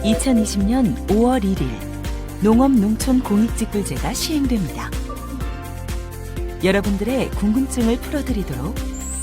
2020년 5월 1일 농업농촌공익직불제가 시행됩니다. 여러분들의 궁금증을 풀어드리도록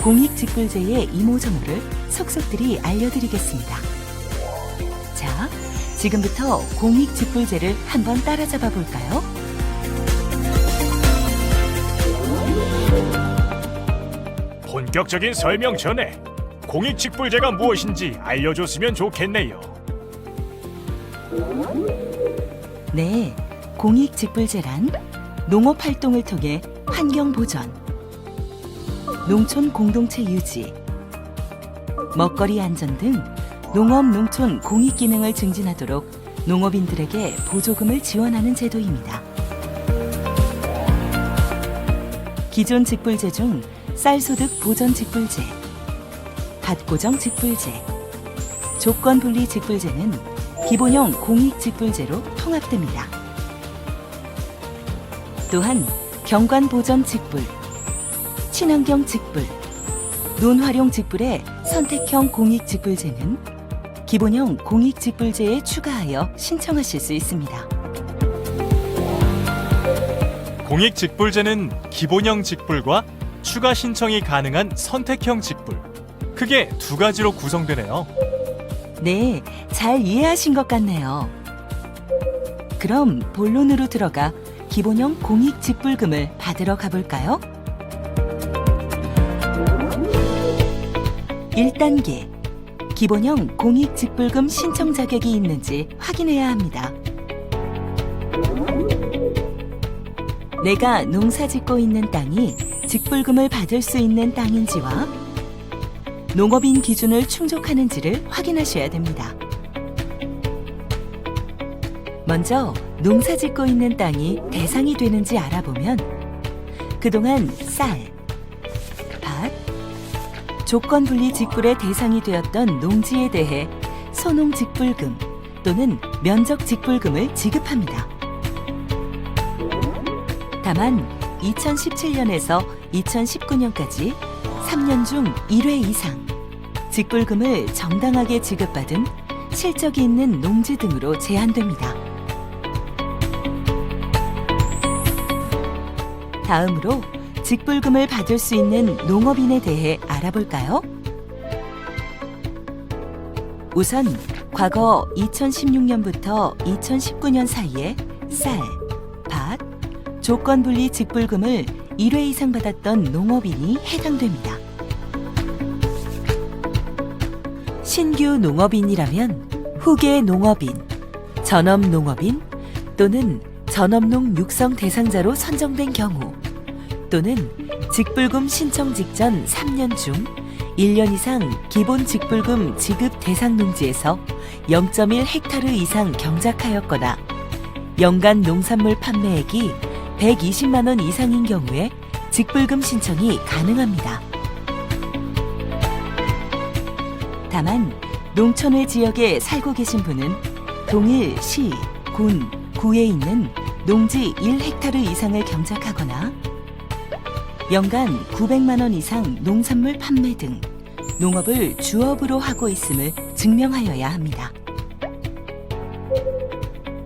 공익직불제의 이모저모를 속속들이 알려드리겠습니다. 자, 지금부터 공익직불제를 한번 따라잡아 볼까요? 본격적인 설명 전에 공익직불제가 무엇인지 알려줬으면 좋겠네요. 네, 공익직불제란 농업활동을 통해 환경보전, 농촌 공동체 유지, 먹거리 안전 등 농업, 농촌 공익기능을 증진하도록 농업인들에게 보조금을 지원하는 제도입니다. 기존 직불제 중 쌀소득 보전 직불제, 밭고정 직불제, 조건분리 직불제는 기본형 공익직불제로 통합됩니다. 또한 경관보전 직불, 친환경 직불, 논활용 직불의 선택형 공익직불제는 기본형 공익직불제에 추가하여 신청하실 수 있습니다. 공익직불제는 기본형 직불과 추가 신청이 가능한 선택형 직불, 크게 두 가지로 구성되네요. 네, 잘 이해하신 것 같네요. 그럼 본론으로 들어가 기본형 공익직불금을 받으러 가볼까요? 1단계, 기본형 공익직불금 신청 자격이 있는지 확인해야 합니다. 내가 농사짓고 있는 땅이 직불금을 받을 수 있는 땅인지와 농업인 기준을 충족하는지를 확인하셔야 됩니다. 먼저 농사짓고 있는 땅이 대상이 되는지 알아보면 그동안 쌀, 밭, 조건분리 직불의 대상이 되었던 농지에 대해 소농직불금 또는 면적직불금을 지급합니다. 다만 2017년에서 2019년까지 3년 중 1회 이상 직불금을 정당하게 지급받은 실적이 있는 농지 등으로 제한됩니다. 다음으로 직불금을 받을 수 있는 농업인에 대해 알아볼까요? 우선 과거 2016년부터 2019년 사이에 쌀, 밭, 조건분리 직불금을 1회 이상 받았던 농업인이 해당됩니다. 신규 농업인이라면 후계 농업인, 전업 농업인 또는 전업농 육성 대상자로 선정된 경우 또는 직불금 신청 직전 3년 중 1년 이상 기본 직불금 지급 대상 농지에서 0.1 헥타르 이상 경작하였거나 연간 농산물 판매액이 120만 원 이상인 경우에 직불금 신청이 가능합니다. 다만 농촌의 지역에 살고 계신 분은 동일 시, 군, 구에 있는 농지 1헥타르 이상을 경작하거나 연간 900만 원 이상 농산물 판매 등 농업을 주업으로 하고 있음을 증명하여야 합니다.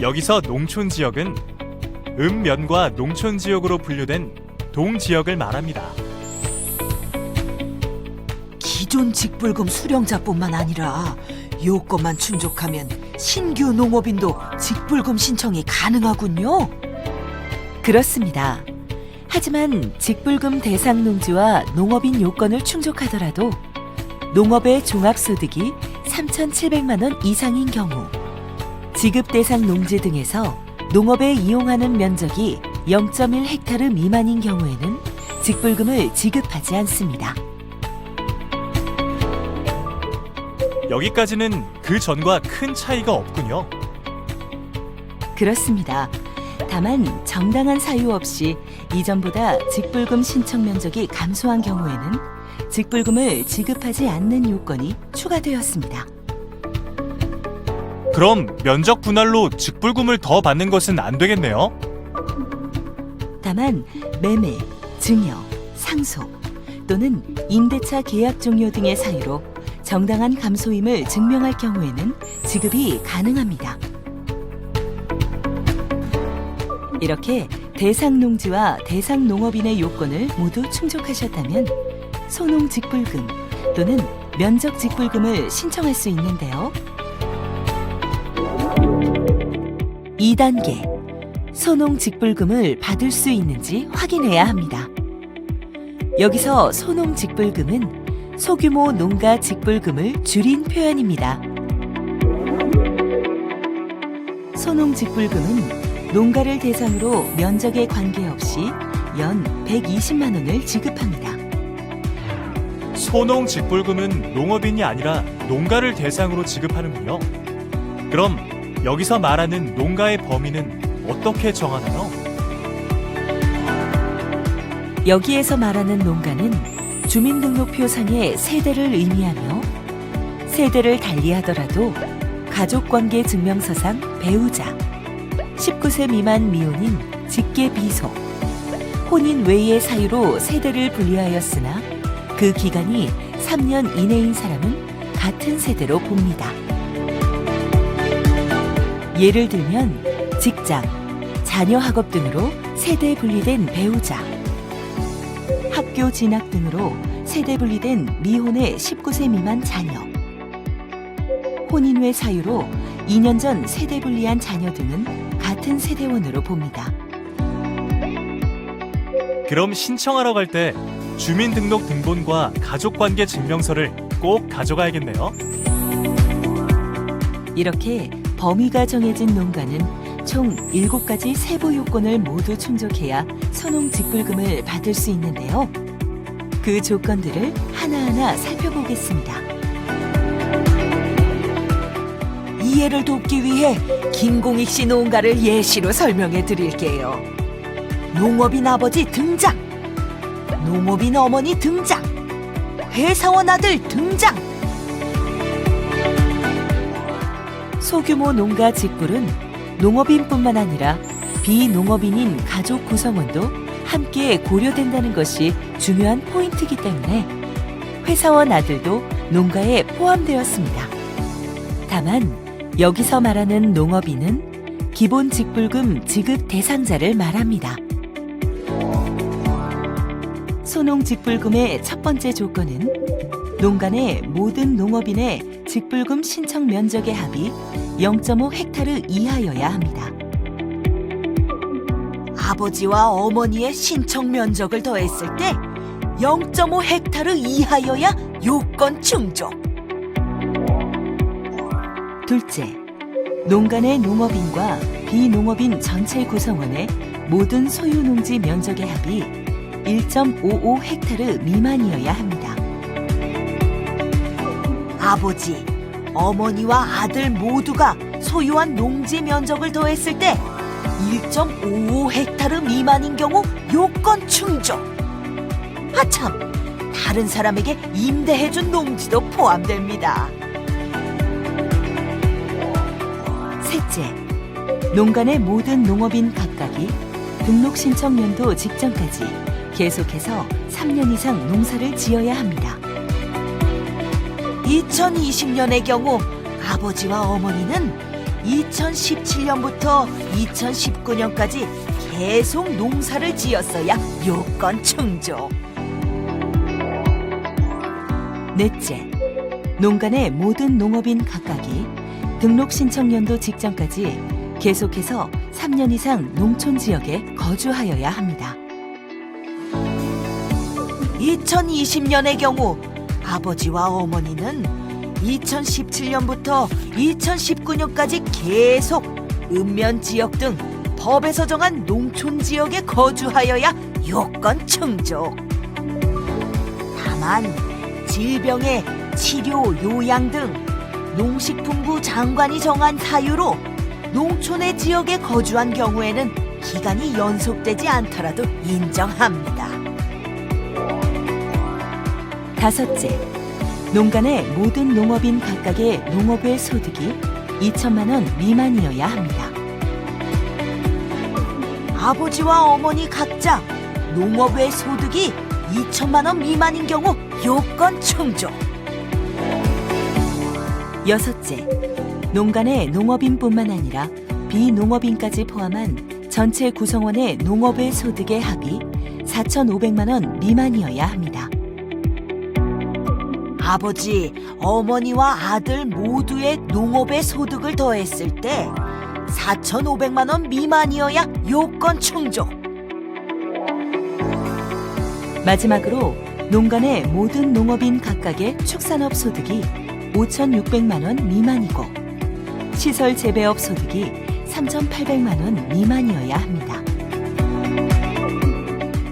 여기서 농촌 지역은 읍면과 농촌 지역으로 분류된 동지역을 말합니다. 기존 직불금 수령자뿐만 아니라 요건만 충족하면 신규 농업인도 직불금 신청이 가능하군요. 그렇습니다. 하지만 직불금 대상 농지와 농업인 요건을 충족하더라도 농업의 종합소득이 3,700만 원 이상인 경우 지급 대상 농지 등에서 농업에 이용하는 면적이 0.1 헥타르 미만인 경우에는 직불금을 지급하지 않습니다. 여기까지는 그 전과 큰 차이가 없군요. 그렇습니다. 다만 정당한 사유 없이 이전보다 직불금 신청 면적이 감소한 경우에는 직불금을 지급하지 않는 요건이 추가되었습니다. 그럼 면적 분할로 직불금을 더 받는 것은 안 되겠네요. 다만 매매, 증여, 상속 또는 임대차 계약 종료 등의 사유로 정당한 감소임을 증명할 경우에는 지급이 가능합니다. 이렇게 대상 농지와 대상 농업인의 요건을 모두 충족하셨다면 소농직불금 또는 면적직불금을 신청할 수 있는데요. 2단계, 소농직불금을 받을 수 있는지 확인해야 합니다. 여기서 소농직불금은 소규모 농가 직불금을 줄인 표현입니다. 소농직불금은 농가를 대상으로 면적에 관계없이 연 120만 원을 지급합니다. 소농직불금은 농업인이 아니라 농가를 대상으로 지급하는군요. 그럼 여기서 말하는 농가의 범위는 어떻게 정하나요? 여기에서 말하는 농가는 주민등록표상의 세대를 의미하며 세대를 달리하더라도 가족관계 증명서상 배우자, 19세 미만 미혼인 직계 비속, 혼인 외의 사유로 세대를 분리하였으나 그 기간이 3년 이내인 사람은 같은 세대로 봅니다. 예를 들면 직장, 자녀 학업 등으로 세대 분리된 배우자, 학교 진학 등으로 세대 분리된 미혼의 19세 미만 자녀, 혼인 외 사유로 2년 전 세대 분리한 자녀 등은 같은 세대원으로 봅니다. 그럼 신청하러 갈 때 주민등록 등본과 가족관계 증명서를 꼭 가져가야겠네요. 이렇게 범위가 정해진 농가는 총 7가지 세부 요건을 모두 충족해야 소농직불금을 받을 수 있는데요. 그 조건들을 하나하나 살펴보겠습니다. 이해를 돕기 위해 김공익 씨 농가를 예시로 설명해 드릴게요. 농업인 아버지 등장, 농업인 어머니 등장, 회사원 아들 등장. 소규모 농가 직불은 농업인뿐만 아니라 비농업인인 가족 구성원도 함께 고려된다는 것이 중요한 포인트이기 때문에 회사원 아들도 농가에 포함되었습니다. 다만 여기서 말하는 농업인은 기본 직불금 지급 대상자를 말합니다. 소농직불금의 첫 번째 조건은 농가 내 모든 농업인의 직불금 신청 면적의 합이 0.5 헥타르 이하여야 합니다. 아버지와 어머니의 신청 면적을 더했을 때 0.5 헥타르 이하여야 요건 충족. 둘째, 농가 내 농업인과 비농업인 전체 구성원의 모든 소유 농지 면적의 합이 1.55 헥타르 미만이어야 합니다. 아버지, 어머니와 아들 모두가 소유한 농지 면적을 더했을 때 1.55 헥타르 미만인 경우 요건 충족. 아참, 다른 사람에게 임대해준 농지도 포함됩니다. 셋째, 농가 내 모든 농업인 각각이 등록 신청 연도 직전까지 계속해서 3년 이상 농사를 지어야 합니다. 2020년의 경우 아버지와 어머니는 2017년부터 2019년까지 계속 농사를 지었어야 요건 충족. 넷째, 농가 내 모든 농업인 각각이 등록 신청 연도 직전까지 계속해서 3년 이상 농촌 지역에 거주하여야 합니다. 2020년의 경우 아버지와 어머니는 2017년부터 2019년까지 계속 읍면 지역 등 법에서 정한 농촌 지역에 거주하여야 요건 충족. 다만 질병의 치료, 요양 등 농식품부 장관이 정한 사유로 농촌의 지역에 거주한 경우에는 기간이 연속되지 않더라도 인정합니다. 다섯째, 농가 내 모든 농업인 각각의 농업외 소득이 2천만 원 미만이어야 합니다. 아버지와 어머니 각자 농업외 소득이 2천만 원 미만인 경우 요건 충족. 여섯째, 농간의 농업인뿐만 아니라 비농업인까지 포함한 전체 구성원의 농업의 소득의 합이 4,500만 원 미만이어야 합니다. 아버지, 어머니와 아들 모두의 농업의 소득을 더했을 때 4,500만 원 미만이어야 요건 충족. 마지막으로 농간의 모든 농업인 각각의 축산업 소득이 5,600만 원 미만이고 시설 재배업 소득이 3,800만 원 미만이어야 합니다.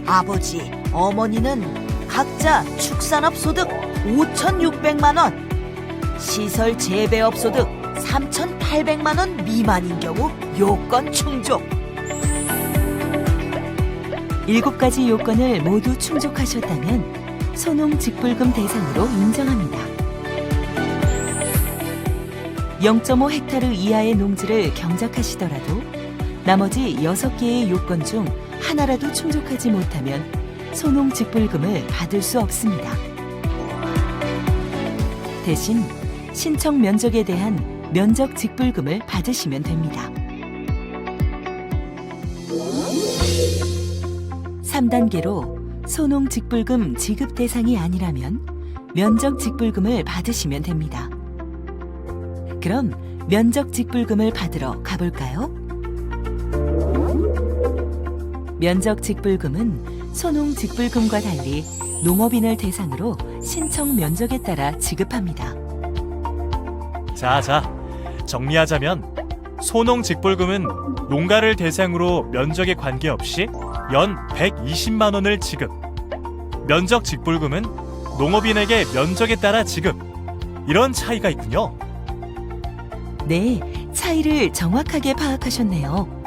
아버지, 어머니는 각자 축산업 소득 5,600만 원, 시설 재배업 소득 3,800만 원 미만인 경우 요건 충족. 7가지 요건을 모두 충족하셨다면 소농직불금 대상으로 인정합니다. 0.5 헥타르 이하의 농지를 경작하시더라도 나머지 6개의 요건 중 하나라도 충족하지 못하면 소농직불금을 받을 수 없습니다. 대신 신청 면적에 대한 면적직불금을 받으시면 됩니다. 3단계로 소농직불금 지급 대상이 아니라면 면적직불금을 받으시면 됩니다. 그럼 면적직불금을 받으러 가볼까요? 면적직불금은 소농직불금과 달리 농업인을 대상으로 신청 면적에 따라 지급합니다. 자, 정리하자면 소농직불금은 농가를 대상으로 면적에 관계없이 연 120만 원을 지급. 면적직불금은 농업인에게 면적에 따라 지급. 이런 차이가 있군요. 네, 차이를 정확하게 파악하셨네요.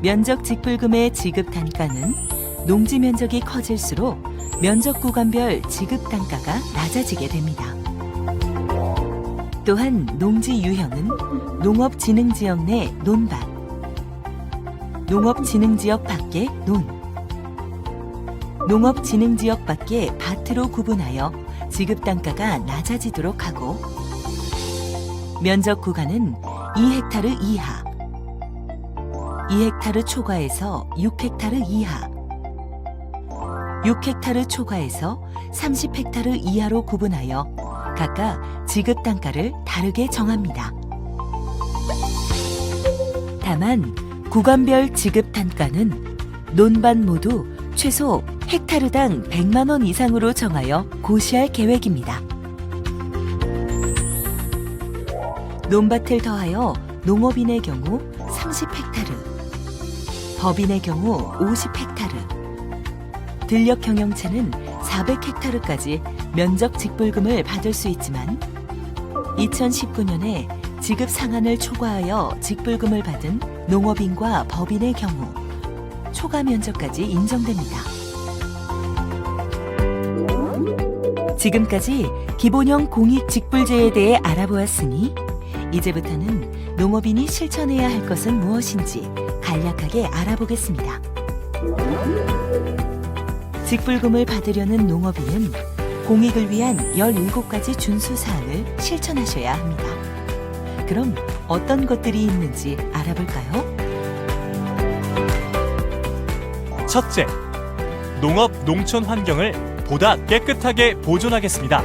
면적직불금의 지급 단가는 농지 면적이 커질수록 면적 구간별 지급 단가가 낮아지게 됩니다. 또한 농지 유형은 농업진흥지역 내 논밭, 농업진흥지역 밖의 논, 농업진흥지역 밖의 밭으로 구분하여 지급 단가가 낮아지도록 하고 면적 구간은 2헥타르 이하, 2헥타르 초과에서 6헥타르 이하, 6헥타르 초과에서 30헥타르 이하로 구분하여 각각 지급 단가를 다르게 정합니다. 다만 구간별 지급 단가는 논밭 모두 최소 헥타르당 100만 원 이상으로 정하여 고시할 계획입니다. 논밭을 더하여 농업인의 경우 30헥타르, 법인의 경우 50헥타르, 들녘 경영체는 400헥타르까지 면적 직불금을 받을 수 있지만 2019년에 지급 상한을 초과하여 직불금을 받은 농업인과 법인의 경우 초과 면적까지 인정됩니다. 지금까지 기본형 공익직불제에 대해 알아보았으니 이제부터는 농업인이 실천해야 할 것은 무엇인지 간략하게 알아보겠습니다. 직불금을 받으려는 농업인은 공익을 위한 17가지 준수사항을 실천하셔야 합니다. 그럼 어떤 것들이 있는지 알아볼까요? 첫째, 농업 농촌 환경을 보다 깨끗하게 보존하겠습니다.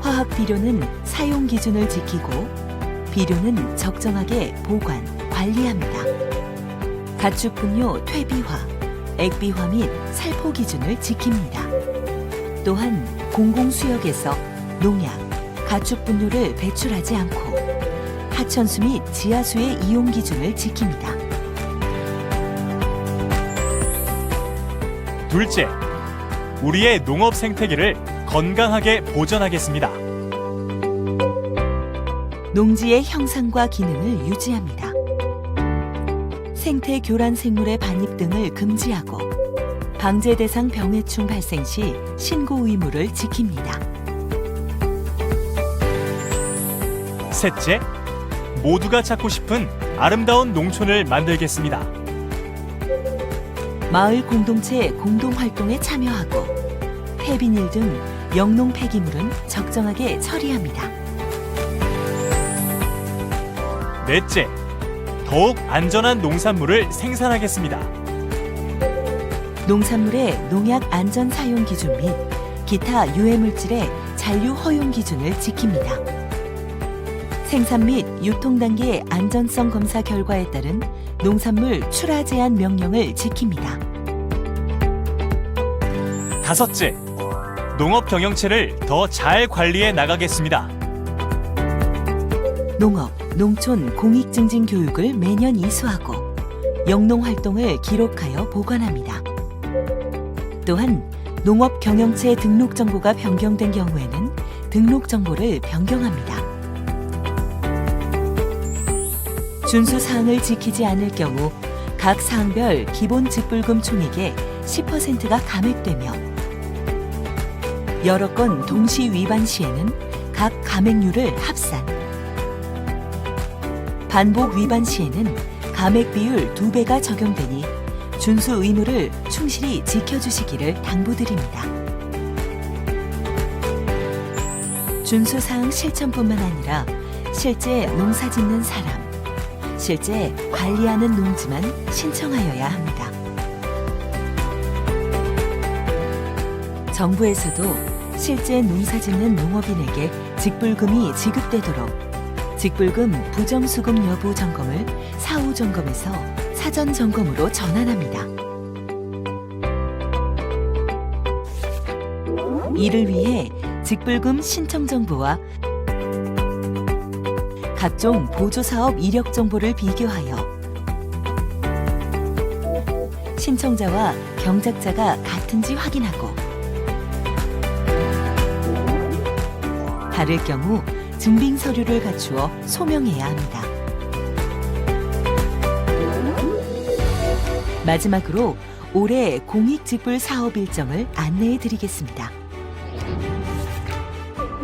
화학 비료는 사용 기준을 지키고 비료는 적정하게 보관, 관리합니다. 가축 분뇨 퇴비화, 액비화 및 살포 기준을 지킵니다. 또한 공공수역에서 농약, 가축 분뇨를 배출하지 않고 하천수 및 지하수의 이용 기준을 지킵니다. 둘째, 우리의 농업 생태계를 건강하게 보존하겠습니다. 농지의 형상과 기능을 유지합니다. 생태 교란 생물의 반입 등을 금지하고 방제 대상 병해충 발생 시 신고 의무를 지킵니다. 셋째, 모두가 찾고 싶은 아름다운 농촌을 만들겠습니다. 마을 공동체 공동 활동에 참여하고 폐비닐 등 영농 폐기물은 적정하게 처리합니다. 넷째, 더욱 안전한 농산물을 생산하겠습니다. 농산물의 농약 안전 사용 기준 및 기타 유해 물질의 잔류 허용 기준을 지킵니다. 생산 및 유통 단계 안전성 검사 결과에 따른 농산물 출하 제한 명령을 지킵니다. 다섯째, 농업 경영체를 더 잘 관리해 나가겠습니다. 농업, 농촌 공익 증진 교육을 매년 이수하고 영농 활동을 기록하여 보관합니다. 또한 농업 경영체 등록 정보가 변경된 경우에는 등록 정보를 변경합니다. 준수 사항을 지키지 않을 경우 각 사항별 기본 직불금 총액의 10%가 감액되며 여러 건 동시 위반 시에는 각 감액률을 합산, 반복 위반 시에는 감액 비율 2배가 적용되니 준수 의무를 충실히 지켜주시기를 당부드립니다. 준수 사항 실천뿐만 아니라 실제 농사 짓는 사람, 실제 관리하는 농지만 신청하여야 합니다. 정부에서도 실제 농사 짓는 농업인에게 직불금이 지급되도록 직불금 부정수급 여부 점검을 사후 점검에서 사전 점검으로 전환합니다. 이를 위해 직불금 신청 정보와 각종 보조사업 이력 정보를 비교하여 신청자와 경작자가 같은지 확인하고 다를 경우 증빙 서류를 갖추어 소명해야 합니다. 마지막으로 올해 공익직불 사업 일정을 안내해 드리겠습니다.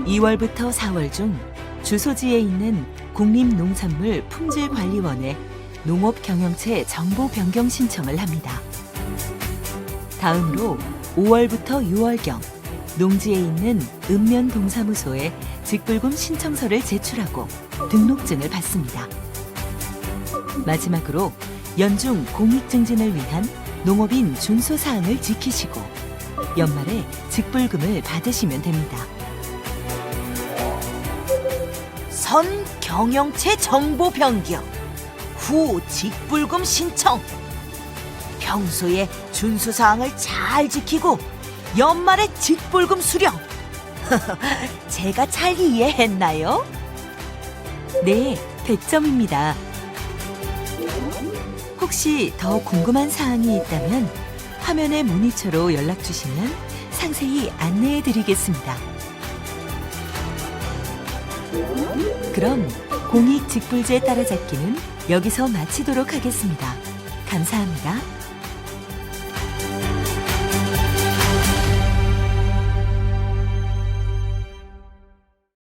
2월부터 4월 중 주소지에 있는 국립농산물 품질관리원에 농업경영체 정보 변경 신청을 합니다. 다음으로 5월부터 6월경 농지에 있는 읍면동사무소에 직불금 신청서를 제출하고 등록증을 받습니다. 마지막으로 연중 공익증진을 위한 농업인 준수사항을 지키시고 연말에 직불금을 받으시면 됩니다. 선 경영체 정보 변경, 후 직불금 신청. 평소에 준수사항을 잘 지키고 연말에 직불금 수령. 제가 잘 이해했나요? 네, 100점입니다. 혹시 더 궁금한 사항이 있다면 화면의 문의처로 연락 주시면 상세히 안내해 드리겠습니다. 그럼 공익직불제 따라잡기는 여기서 마치도록 하겠습니다. 감사합니다.